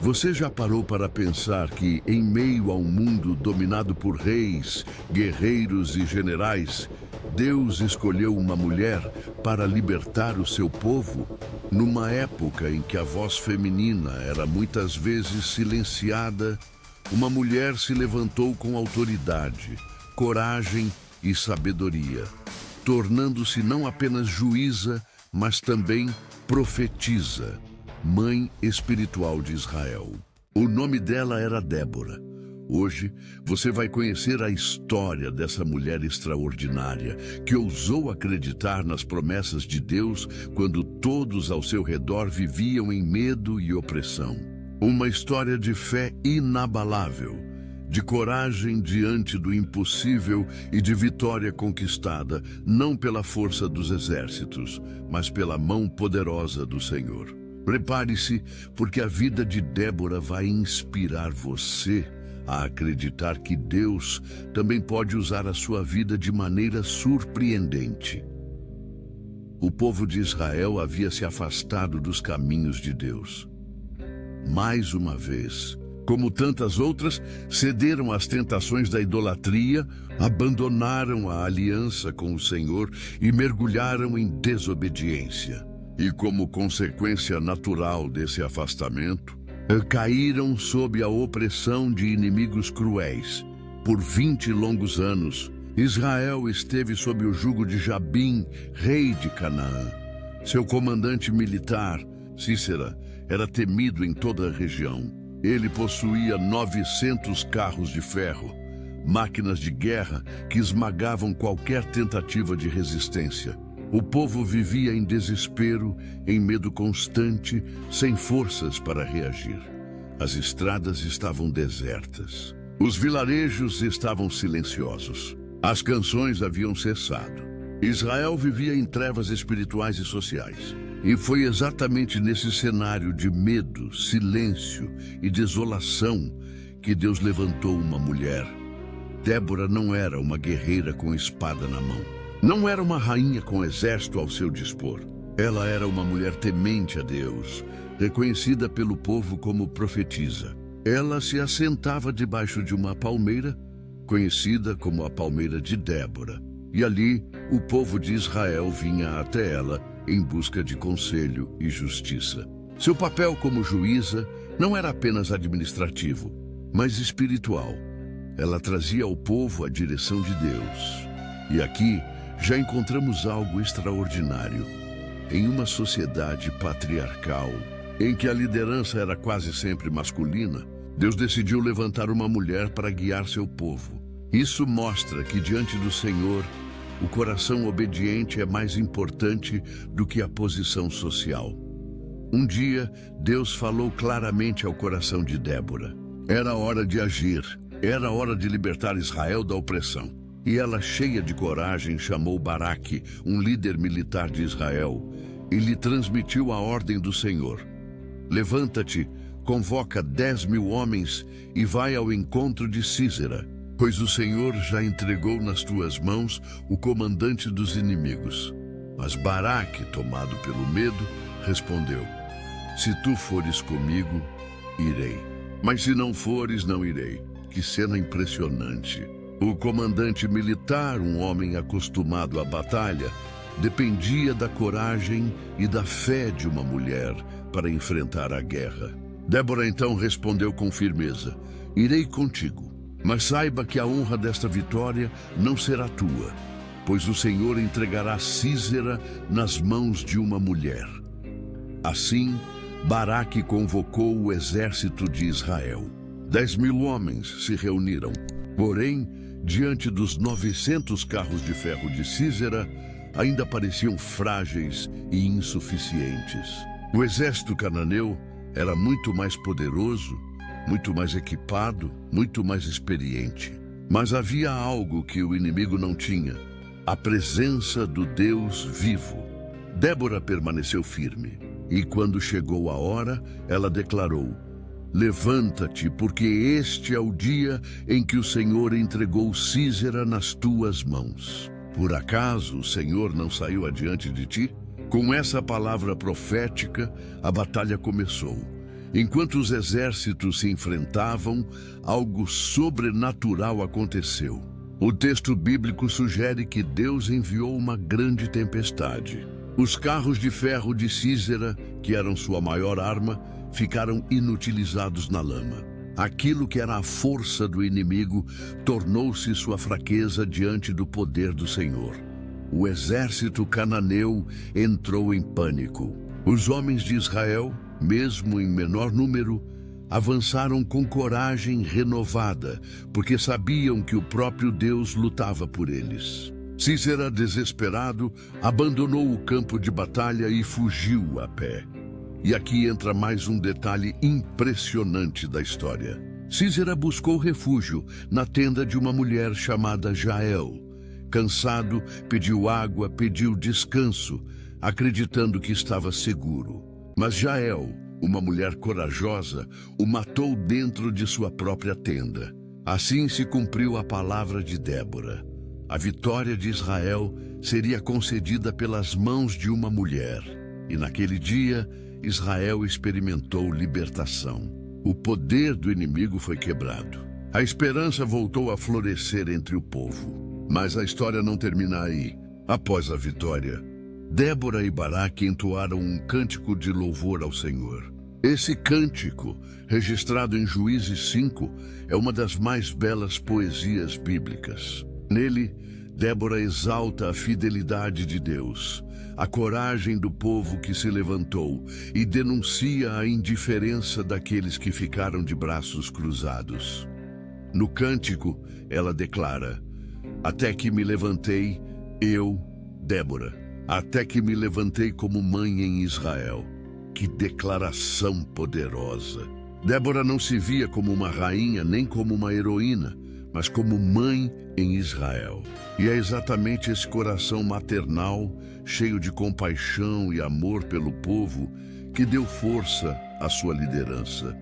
Você já parou para pensar que, em meio a um mundo dominado por reis, guerreiros e generais, Deus escolheu uma mulher para libertar o seu povo? Numa época em que a voz feminina era muitas vezes silenciada, uma mulher se levantou com autoridade, coragem e sabedoria, tornando-se não apenas juíza, mas também profetisa, mãe espiritual de Israel. O nome dela era Débora. Hoje, você vai conhecer a história dessa mulher extraordinária que ousou acreditar nas promessas de Deus quando todos ao seu redor viviam em medo e opressão. Uma história de fé inabalável, de coragem diante do impossível e de vitória conquistada, não pela força dos exércitos, mas pela mão poderosa do Senhor. Prepare-se, porque a vida de Débora vai inspirar você a acreditar que Deus também pode usar a sua vida de maneira surpreendente. O povo de Israel havia se afastado dos caminhos de Deus. Mais uma vez, como tantas outras, cederam às tentações da idolatria, abandonaram a aliança com o Senhor e mergulharam em desobediência. E como consequência natural desse afastamento, caíram sob a opressão de inimigos cruéis. Por 20 longos anos, Israel esteve sob o jugo de Jabim, rei de Canaã. Seu comandante militar, Sísera, era temido em toda a região. Ele possuía 900 carros de ferro, máquinas de guerra que esmagavam qualquer tentativa de resistência. O povo vivia em desespero, em medo constante, sem forças para reagir. As estradas estavam desertas. Os vilarejos estavam silenciosos. As canções haviam cessado. Israel vivia em trevas espirituais e sociais. E foi exatamente nesse cenário de medo, silêncio e desolação que Deus levantou uma mulher. Débora não era uma guerreira com espada na mão. Não era uma rainha com exército ao seu dispor. Ela era uma mulher temente a Deus, reconhecida pelo povo como profetisa. Ela se assentava debaixo de uma palmeira, conhecida como a palmeira de Débora. E ali, o povo de Israel vinha até ela em busca de conselho e justiça. Seu papel como juíza não era apenas administrativo, mas espiritual. Ela trazia ao povo a direção de Deus. E aqui, já encontramos algo extraordinário. Em uma sociedade patriarcal, em que a liderança era quase sempre masculina, Deus decidiu levantar uma mulher para guiar seu povo. Isso mostra que diante do Senhor, o coração obediente é mais importante do que a posição social. Um dia, Deus falou claramente ao coração de Débora. Era hora de agir, era hora de libertar Israel da opressão. E ela, cheia de coragem, chamou Baraque, um líder militar de Israel, e lhe transmitiu a ordem do Senhor. Levanta-te, convoca 10.000 homens e vai ao encontro de Sísera, pois o Senhor já entregou nas tuas mãos o comandante dos inimigos. Mas Baraque, tomado pelo medo, respondeu: se tu fores comigo, irei. Mas se não fores, não irei. Que cena impressionante! O comandante militar, um homem acostumado à batalha, dependia da coragem e da fé de uma mulher para enfrentar a guerra. Débora então respondeu com firmeza: irei contigo, mas saiba que a honra desta vitória não será tua, pois o Senhor entregará Sísera nas mãos de uma mulher. Assim, Baraque convocou o exército de Israel. 10.000 homens se reuniram. Porém, diante dos 900 carros de ferro de Sísera, ainda pareciam frágeis e insuficientes. O exército cananeu era muito mais poderoso, muito mais equipado, muito mais experiente. Mas havia algo que o inimigo não tinha: a presença do Deus vivo. Débora permaneceu firme, e quando chegou a hora, ela declarou: levanta-te, porque este é o dia em que o Senhor entregou Sísera nas tuas mãos. Por acaso o Senhor não saiu adiante de ti? Com essa palavra profética, a batalha começou. Enquanto os exércitos se enfrentavam, algo sobrenatural aconteceu. O texto bíblico sugere que Deus enviou uma grande tempestade. Os carros de ferro de Sísera, que eram sua maior arma, ficaram inutilizados na lama. Aquilo que era a força do inimigo tornou-se sua fraqueza diante do poder do Senhor. O exército cananeu entrou em pânico. Os homens de Israel, mesmo em menor número, avançaram com coragem renovada, porque sabiam que o próprio Deus lutava por eles. Sísera, desesperado, abandonou o campo de batalha e fugiu a pé. E aqui entra mais um detalhe impressionante da história. Sísera buscou refúgio na tenda de uma mulher chamada Jael. Cansado, pediu água, pediu descanso, acreditando que estava seguro. Mas Jael, uma mulher corajosa, o matou dentro de sua própria tenda. Assim se cumpriu a palavra de Débora. A vitória de Israel seria concedida pelas mãos de uma mulher. E naquele dia, Israel experimentou libertação. O poder do inimigo foi quebrado. A esperança voltou a florescer entre o povo. Mas a história não termina aí. Após a vitória, Débora e Baraque entoaram um cântico de louvor ao Senhor. Esse cântico, registrado em Juízes 5, é uma das mais belas poesias bíblicas. Nele, Débora exalta a fidelidade de Deus, a coragem do povo que se levantou e denuncia a indiferença daqueles que ficaram de braços cruzados. No cântico, ela declara: "Até que me levantei, eu, Débora, até que me levantei como mãe em Israel." Que declaração poderosa! Débora não se via como uma rainha nem como uma heroína, mas como mãe em Israel. E é exatamente esse coração maternal, cheio de compaixão e amor pelo povo, que deu força à sua liderança.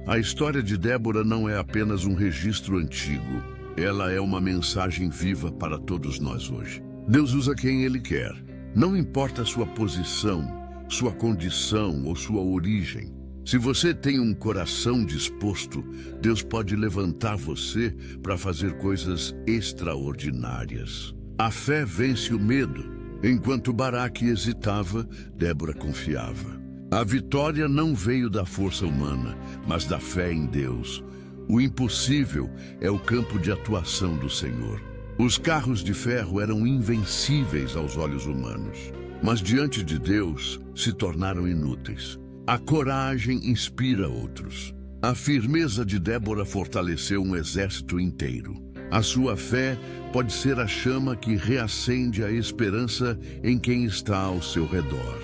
A história de Débora não é apenas um registro antigo, ela é uma mensagem viva para todos nós hoje. Deus usa quem Ele quer. Não importa a sua posição, sua condição ou sua origem. Se você tem um coração disposto, Deus pode levantar você para fazer coisas extraordinárias. A fé vence o medo. Enquanto Baraque hesitava, Débora confiava. A vitória não veio da força humana, mas da fé em Deus. O impossível é o campo de atuação do Senhor. Os carros de ferro eram invencíveis aos olhos humanos, mas diante de Deus se tornaram inúteis. A coragem inspira outros. A firmeza de Débora fortaleceu um exército inteiro. A sua fé pode ser a chama que reacende a esperança em quem está ao seu redor.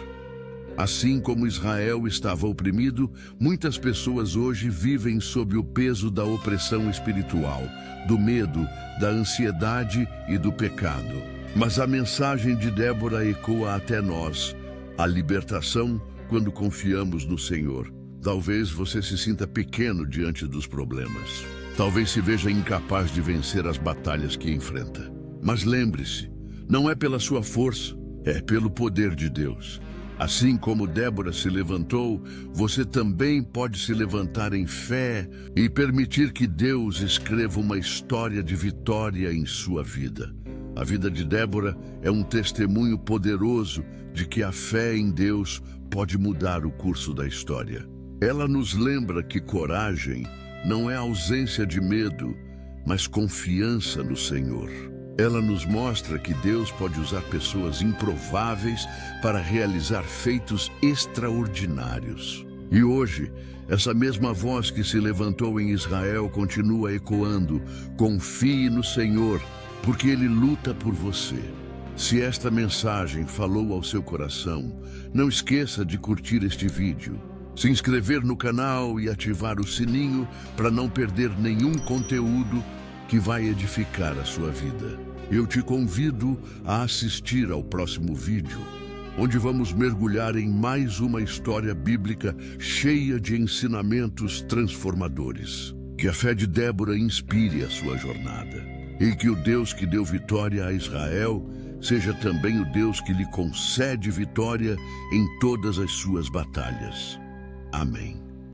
Assim como Israel estava oprimido, muitas pessoas hoje vivem sob o peso da opressão espiritual, do medo, da ansiedade e do pecado. Mas a mensagem de Débora ecoa até nós: a libertação quando confiamos no Senhor. Talvez você se sinta pequeno diante dos problemas. Talvez se veja incapaz de vencer as batalhas que enfrenta. Mas lembre-se, não é pela sua força, é pelo poder de Deus. Assim como Débora se levantou, você também pode se levantar em fé e permitir que Deus escreva uma história de vitória em sua vida. A vida de Débora é um testemunho poderoso de que a fé em Deus pode mudar o curso da história. Ela nos lembra que coragem não é ausência de medo, mas confiança no Senhor. Ela nos mostra que Deus pode usar pessoas improváveis para realizar feitos extraordinários. E hoje, essa mesma voz que se levantou em Israel continua ecoando: confie no Senhor, porque Ele luta por você. Se esta mensagem falou ao seu coração, não esqueça de curtir este vídeo, se inscrever no canal e ativar o sininho para não perder nenhum conteúdo que vai edificar a sua vida. Eu te convido a assistir ao próximo vídeo, onde vamos mergulhar em mais uma história bíblica cheia de ensinamentos transformadores. Que a fé de Débora inspire a sua jornada, e que o Deus que deu vitória a Israel seja também o Deus que lhe concede vitória em todas as suas batalhas. Amém.